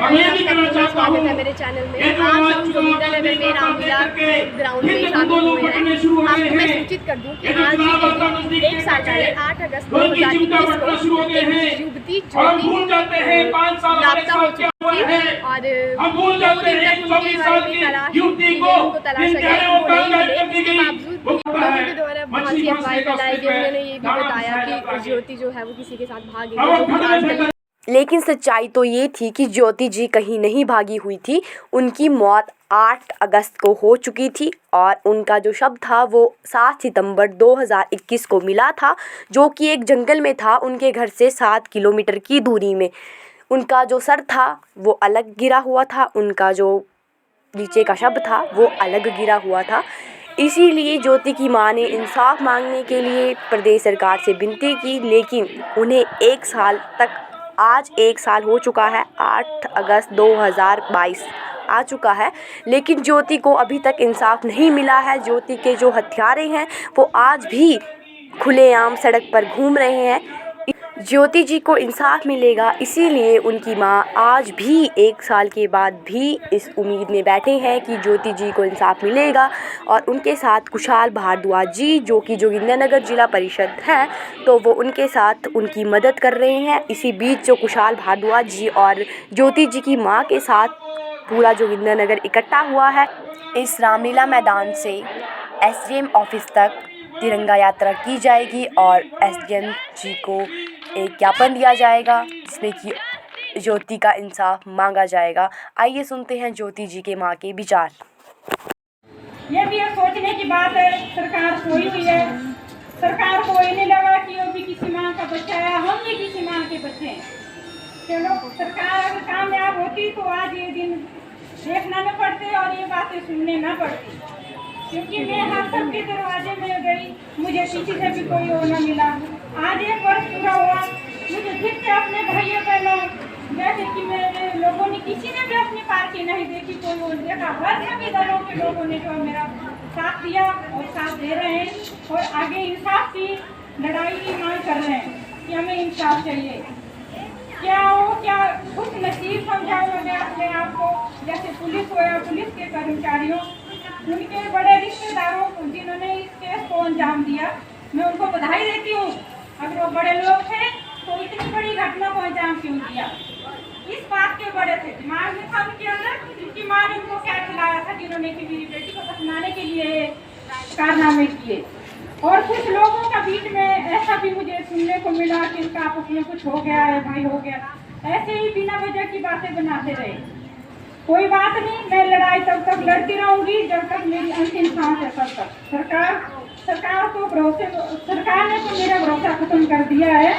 स्वागत है मेरे चैनल में। आज हम जोगिंद्रनगर में रामलीला ग्राउंड में शामिल हुए हैं। आपको मैं सूचित कर दूं कि आज के दिन 1 साल पहले 8 अगस्त 2021 को एक युवती ज्योति लापता हो चुकी थी और 2 दिन तक उनके बारे में तलाश उनको तलाशा गया, वो नहीं मिले। इसके बावजूद लोगों के द्वारा बहुत सी अफवाहें फैलाई गई। उन्होंने ये भी बताया कि ज्योति जो है वो किसी के साथ भाग गई। लेकिन सच्चाई तो ये थी कि ज्योति जी कहीं नहीं भागी हुई थी। उनकी मौत 8 अगस्त को हो चुकी थी और उनका जो शव था वो 7 सितंबर 2021 को मिला था, जो कि एक जंगल में था उनके घर से 7 किलोमीटर की दूरी में। उनका जो सर था वो अलग गिरा हुआ था, उनका जो नीचे का शव था वो अलग गिरा हुआ था। इसीलिए ज्योति की मां ने इंसाफ मांगने के लिए प्रदेश सरकार से विनती की, लेकिन उन्हें 1 साल तक आज 1 साल हो चुका है। 8 अगस्त 2022 आ चुका है, लेकिन ज्योति को अभी तक इंसाफ नहीं मिला है। ज्योति के जो हत्यारे हैं वो आज भी खुलेआम सड़क पर घूम रहे हैं। ज्योति जी को इंसाफ मिलेगा, इसीलिए उनकी मां आज भी 1 साल के बाद भी इस उम्मीद में बैठे हैं कि ज्योति जी को इंसाफ मिलेगा। और उनके साथ कुशाल भारद्वाज जी, जो कि जोगिंद्रनगर जिला परिषद है, तो वो उनके साथ उनकी मदद कर रहे हैं। इसी बीच जो कुशाल भारद्वाज जी और ज्योति जी की मां के साथ पूरा जोगिंद्रनगर इकट्ठा हुआ है। इस रामलीला मैदान से एसडीएम ऑफिस तक तिरंगा यात्रा की जाएगी और एसडीएम जी को एक ज्ञापन दिया जाएगा जिसमें कि ज्योति का इंसाफ मांगा जाएगा। आइए सुनते हैं ज्योति जी के मां के विचार। ये भी एक सोचने की बात है, सरकार सोई हुई है। सरकार को ये नहीं लगा कि वो भी किसी मां का बच्चा है, हम भी किसी मां के बच्चे हैं। चलो, सरकार अगर कामयाब होती तो आज ये दिन देखना न पड़ते और ये बातें सुनने न पड़ती, क्योंकि मैं हम सबके दरवाजे में गई, मुझे किसी से भी कोई वो न मिला। आज 1 वर्ष पूरा हुआ, मुझे फिर से अपने भाइयों बहनों जैसे कि मेरे लोगों ने किसी ने भी अपनी पार्टी नहीं देखी, कोई वो देखा। हर सभी दलों के लोगों ने जो मेरा साथ दिया और साथ दे रहे हैं और आगे इंसाफ की लड़ाई की मांग कर रहे हैं कि हमें इंसाफ चाहिए। क्या हो, क्या कुछ नसीब समझाओ मैं अपने आप को, जैसे पुलिस हो या पुलिस के कर्मचारियों, उनके बड़े रिश्तेदारों को जिन्होंने इस केस को अंजाम दिया, मैं उनको बधाई देती हूँ। अगर वो बड़े लोग थे तो इतनी बड़ी घटना को अंजाम क्यों दिया? इस बात के बड़े थे, दिमाग में था उनके अंदर, उनकी माँ ने उनको क्या खिलाया था जिन्होंने कि मेरी बेटी को दफनाने के लिए कारनामे किए। और कुछ लोगों का बीच में ऐसा भी मुझे सुनने को मिला कि इनका आपस में कुछ हो गया है, भाई हो गया, ऐसे ही बिना वजह की बातें बनाते रहे। कोई बात नहीं, मैं लड़ाई तब तक लड़ती रहूंगी जब तक मेरी अंतिम सांस है, तब तक। सरकार ने तो मेरा भरोसा खत्म कर दिया है।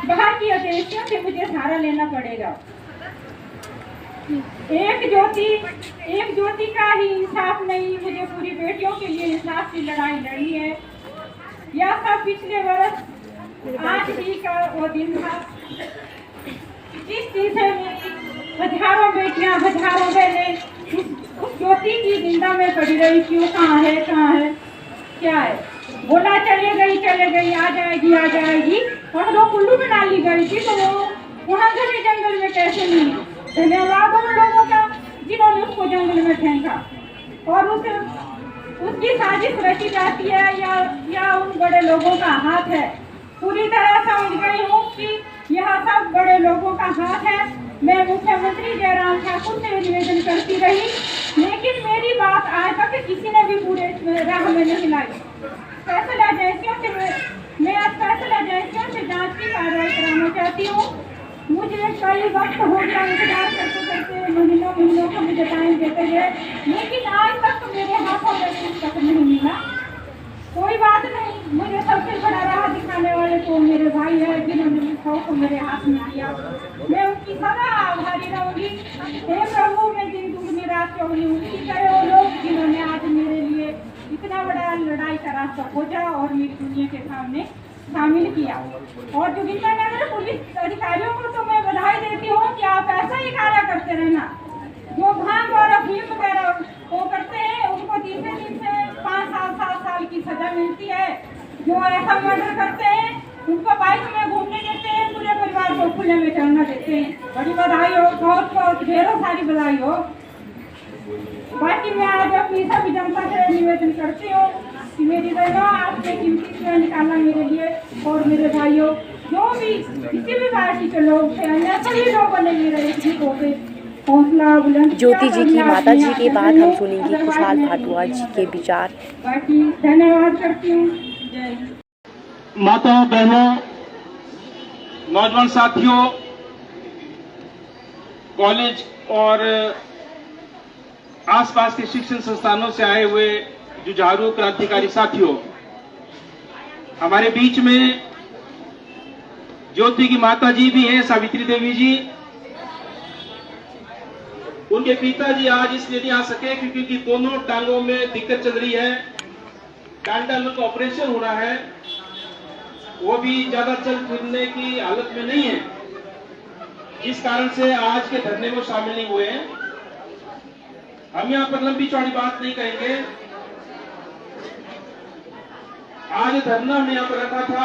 बाहर की एजेंसियों से मुझे सहारा लेना पड़ेगा। एक ज्योति का ही इंसाफ नहीं, मुझे पूरी बेटियों के लिए इंसाफ की लड़ाई लड़नी है। यह सब पिछले वर्ष आज ही का वो दिन था जिस दिन से मेरी हजारों बेटियां, हजारों बहनें उस ज्योति की निंदा में पड़ी रही। क्यों, कहाँ है, क्या है? बोला चले गई, आ जाएगी और वो कुल्लू में डाली गई थी, तो वो वहाँ से भी जंगल में कैसे मिली? धन्यवाद उन लोगों का जिन्होंने उसको जंगल में फेंका। और उसकी साजिश रची जाती है या उन बड़े लोगों का हाथ है। पूरी तरह समझ गई हूँ कि यह सब बड़े लोगों का हाथ है। मैं मुख्यमंत्री जयराम ठाकुर से निवेदन करती रही, लेकिन मेरी बात आज तक किसी ने भी पूरे राह में नहीं लाई। स्पेशल एजेंसियों से जांच की कार्रवाई कराना चाहती हूँ। मुझे कई वक्त हो गया इंतजार करते महीनों को मुझे टाइम देते गए, लेकिन आज तक मेरे हाथों में कुछ तक नहीं मिला। कोई बात नहीं, मुझे सबसे बड़ा राह दिखाने वाले तो मेरे भाई है जिन्होंने को मेरे हाथ में दिया। मैं उनकी सदा आभारी रहूंगी। हे प्रभु, मैं दिन दुगनी रात चौगनी उनकी करे वो लोग जिन्होंने आज मेरे लिए इतना बड़ा लड़ाई का रास्ता खोजा और मेरी दुनिया के सामने शामिल किया। और जोगिंद्रनगर पुलिस अधिकारियों को तो मैं बधाई देती हूँ कि आप ऐसा ही कार्य करते रहना। जो भांग और अफीम वगैरह वो करते हैं उनको 3 से 5 साल 7 साल की सजा मिलती है। जो ऐसा मर्डर करते हैं उनको बाइक में घूमने देते हैं, पूरे परिवार परिवार को खुले में चलना देते हैं। बड़ी बधाई हो, बहुत बहुत ढेरों सारी बधाई हो। बाकी मैं आज अपनी सभी जनता से निवेदन करती हूँ कि मेरी बहनों, आपने कीमती समय निकाला मेरे लिए, और मेरे भाइयों, जो भी किसी भी पार्टी के लोग थे, अन्य सभी लोगों ने मेरे एक होते हौसला बुलंद। ज्योति जी की माता जी के बाद हम सुनेंगे खुशहाल भारद्वाज जी के विचार। बाकी धन्यवाद करती हूँ। जय माताओं, बहनों, नौजवान साथियों, कॉलेज और आसपास के शिक्षण संस्थानों से आए हुए जुझारू क्रांतिकारी साथियों, हमारे बीच में ज्योति की माता जी भी हैं, सावित्री देवी जी। उनके पिताजी आज इसलिए नहीं आ सके क्योंकि दोनों टांगों में दिक्कत चल रही है। टांडा में तो ऑपरेशन हो रहा है, वो भी ज्यादा चल फिरने की हालत में नहीं है। इस कारण से आज के धरने में शामिल नहीं हुए हैं। हम यहाँ पर लंबी चौड़ी बात नहीं कहेंगे। आज धरना हमने यहाँ पर रखा था,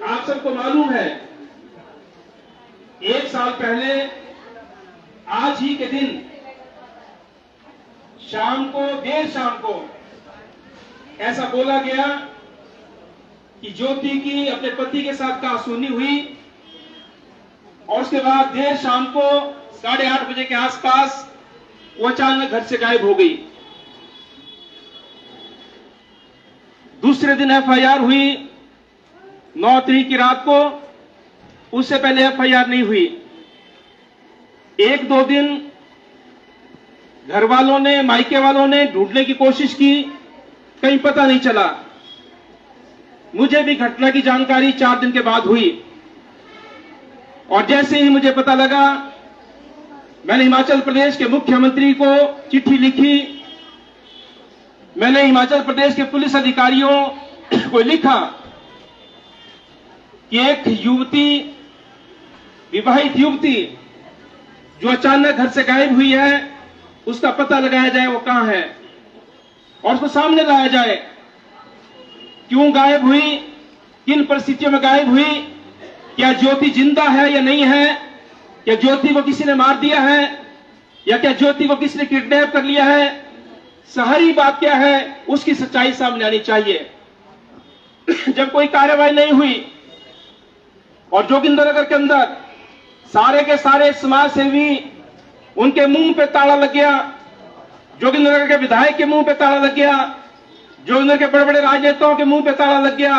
आप सबको मालूम है, 1 साल पहले आज ही के दिन देर शाम को ऐसा बोला गया कि ज्योति की अपने पति के साथ कहासुनी हुई, और उसके बाद देर शाम को 8:30 बजे के आसपास वो अचानक घर से गायब हो गई। दूसरे दिन एफआईआर हुई 9 तारीख की रात को, उससे पहले एफआईआर नहीं हुई। 1-2 दिन घर वालों ने, मायके वालों ने ढूंढने की कोशिश की, कहीं पता नहीं चला। मुझे भी घटना की जानकारी 4 दिन के बाद हुई, और जैसे ही मुझे पता लगा, मैंने हिमाचल प्रदेश के मुख्यमंत्री को चिट्ठी लिखी। मैंने हिमाचल प्रदेश के पुलिस अधिकारियों को लिखा कि एक युवती, विवाहित युवती जो अचानक घर से गायब हुई है, उसका पता लगाया जाए वो कहां है, और उसको सामने लाया जाए। क्यों गायब हुई, किन परिस्थितियों में गायब हुई, क्या ज्योति जिंदा है या नहीं है, क्या ज्योति को किसी ने मार दिया है, या क्या ज्योति को किसी ने किडनैप कर लिया है, सारी बात क्या है, उसकी सच्चाई सामने आनी चाहिए। जब कोई कार्रवाई नहीं हुई और जोगिंद्रनगर के अंदर सारे के सारे समाज सेवी, उनके मुंह पे ताला लग गया, जोगिंद्रनगर के विधायक के मुंह पे ताला लग गया, जोगिंद्रनगर के बड़े बड़े राजनेताओं के मुंह पे ताला लग गया,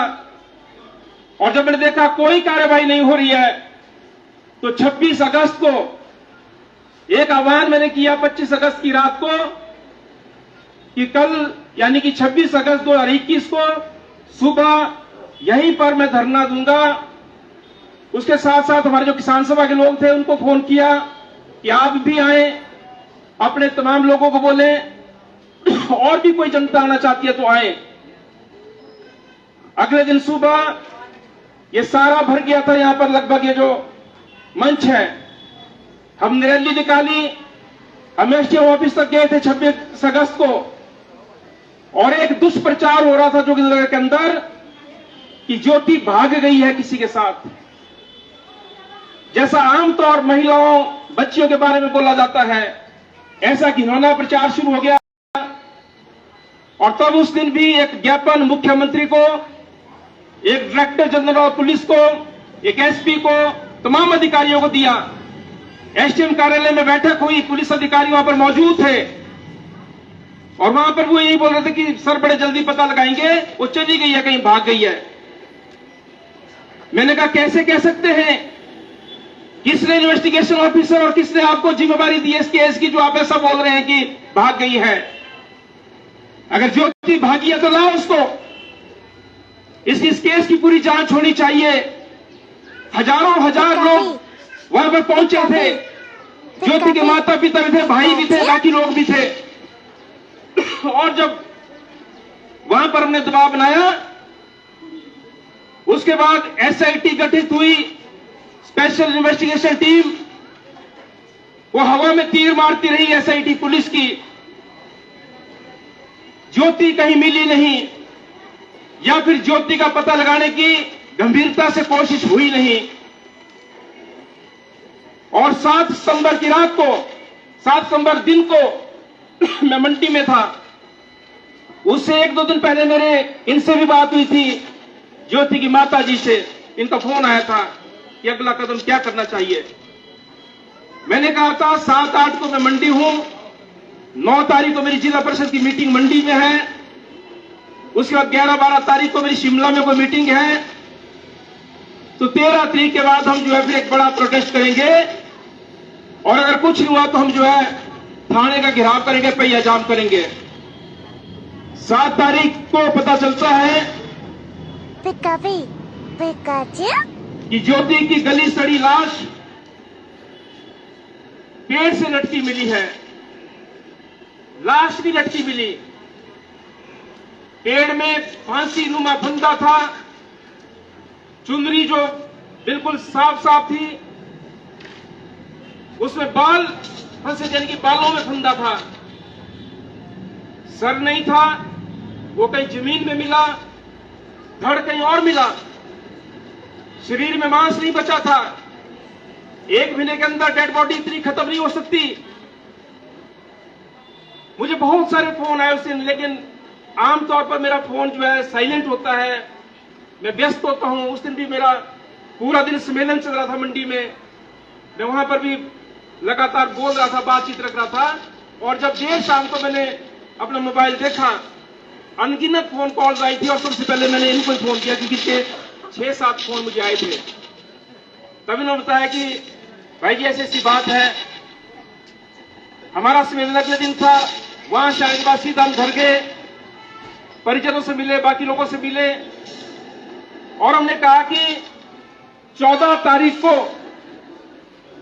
और जब मैंने देखा कोई कार्रवाई नहीं हो रही है, तो 26 अगस्त को एक आह्वान मैंने किया, 25 अगस्त की रात को, कि कल यानी कि 26 अगस्त 2021 को सुबह यहीं पर मैं धरना दूंगा। उसके साथ साथ हमारे जो किसान सभा के लोग थे, उनको फोन किया कि आप भी आए, अपने तमाम लोगों को बोले, और भी कोई जनता आना चाहती है तो आए। अगले दिन सुबह ये सारा भर गया था, यहां पर लगभग ये जो मंच है, हमने रैली निकाली, हम एसडीएम ऑफिस तक गए थे 26 अगस्त को, और एक दुष्प्रचार हो रहा था जोगिंद्रनगर के अंदर कि ज्योति भाग गई है किसी के साथ, जैसा आमतौर महिलाओं, बच्चियों के बारे में बोला जाता है, ऐसा घिनौना प्रचार शुरू हो गया। और तब उस दिन भी एक ज्ञापन मुख्यमंत्री को, एक डायरेक्टर जनरल ऑफ पुलिस को, एक एसपी को, तमाम अधिकारियों को दिया। एसडीएम कार्यालय में बैठक हुई, पुलिस अधिकारी वहां पर मौजूद थे, और वहां पर वो यही बोल रहे थे कि सर बड़े जल्दी पता लगाएंगे, वो चली गई है, कहीं भाग गई है। मैंने कहा कैसे कह सकते हैं, किसने इन्वेस्टिगेशन ऑफिसर और किसने आपको जिम्मेदारी दी है इस केस की, जो आप ऐसा बोल रहे हैं कि भाग गई है? अगर ज्योति भागी है तो लाओ उसको, इस केस की पूरी जांच होनी चाहिए। हजार लोग वहां पर पहुंचे थे, ज्योति के माता पिता भी थे, भाई भी थे, बाकी लोग भी थे। और जब वहां पर हमने दबाव बनाया, उसके बाद एसआईटी गठित हुई, स्पेशल इन्वेस्टिगेशन टीम, वो हवा में तीर मारती रही एसआईटी पुलिस की। ज्योति कहीं मिली नहीं, या फिर ज्योति का पता लगाने की गंभीरता से कोशिश हुई नहीं। और 7 सितंबर की रात को, 7 सितंबर दिन को मैं मंडी में था। उससे 1-2 दिन पहले मेरे इनसे भी बात हुई थी, ज्योति की माता जी से। इनका फोन आया था कि अगला कदम क्या करना चाहिए। मैंने कहा था 7-8 को मैं मंडी हूं, 9 तारीख को मेरी जिला परिषद की मीटिंग मंडी में है, उसके बाद 11-12 तारीख को मेरी शिमला में कोई मीटिंग है, तो 13 तारीख के बाद हम जो है फिर एक बड़ा प्रोटेस्ट करेंगे, और अगर कुछ नहीं हुआ तो हम जो है थाने का घेराव करेंगे, पहिया जाम करेंगे। 7 तारीख को पता चलता है कि ज्योति की गली सड़ी लाश पेड़ से लटकी मिली है। लाश भी लटकी मिली, पेड़ में फांसी नुमा फंदा था, चुनरी जो बिल्कुल साफ साफ थी, उसमें बाल फंसे, यानी कि बालों में फंदा था। सर नहीं था, वो कहीं जमीन में मिला, धड़ कहीं और मिला। शरीर में मांस नहीं बचा था। 1 महीने के अंदर डेड बॉडी इतनी खत्म नहीं हो सकती। मुझे बहुत सारे फोन आए उस दिन, लेकिन आमतौर पर मेरा फोन जो है साइलेंट होता है, मैं व्यस्त होता हूं। उस दिन भी मेरा पूरा दिन सम्मेलन चल रहा था मंडी में, मैं वहां पर भी लगातार बोल रहा था, बातचीत रख रहा था। और जब देर शाम को मैंने अपना मोबाइल देखा, अनगिनत फोन कॉल्स आई थी, और सबसे पहले मैंने इनको फोन किया, क्योंकि 6-7 फोन मुझे आए थे। तभी उन्होंने बताया कि भाई जी ऐसी बात है। हमारा सम्मेलन अगले दिन था, वहां से आने के बाद सीधा हम घर गए, परिजनों से मिले, बाकी लोगों से मिले, और हमने कहा कि 14 तारीख को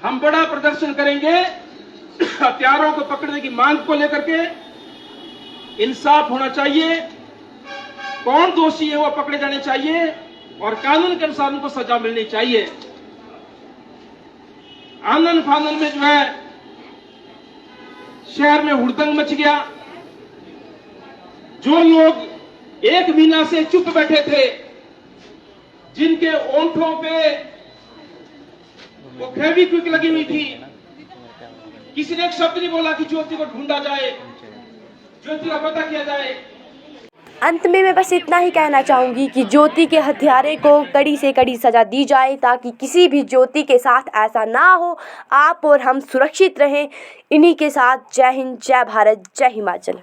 हम बड़ा प्रदर्शन करेंगे हत्यारों को पकड़ने की मांग को लेकर के। इंसाफ होना चाहिए, कौन दोषी है वो पकड़े जाने चाहिए, और कानून के अनुसार उनको सजा मिलनी चाहिए। आंदोलन फानन में जो है शहर में हुड़दंग मच गया। जो लोग 1 महीना से चुप बैठे थे, जिनके ओंठों पे वो फेविक्विक लगी हुई थी, किसी ने एक शब्द नहीं बोला कि ज्योति को ढूंढा जाए, ज्योति का पता किया जाए। अंत में मैं बस इतना ही कहना चाहूँगी कि ज्योति के हत्यारे को कड़ी से कड़ी सज़ा दी जाए, ताकि किसी भी ज्योति के साथ ऐसा ना हो। आप और हम सुरक्षित रहें। इन्हीं के साथ जय हिंद, जय भारत, जय हिमाचल।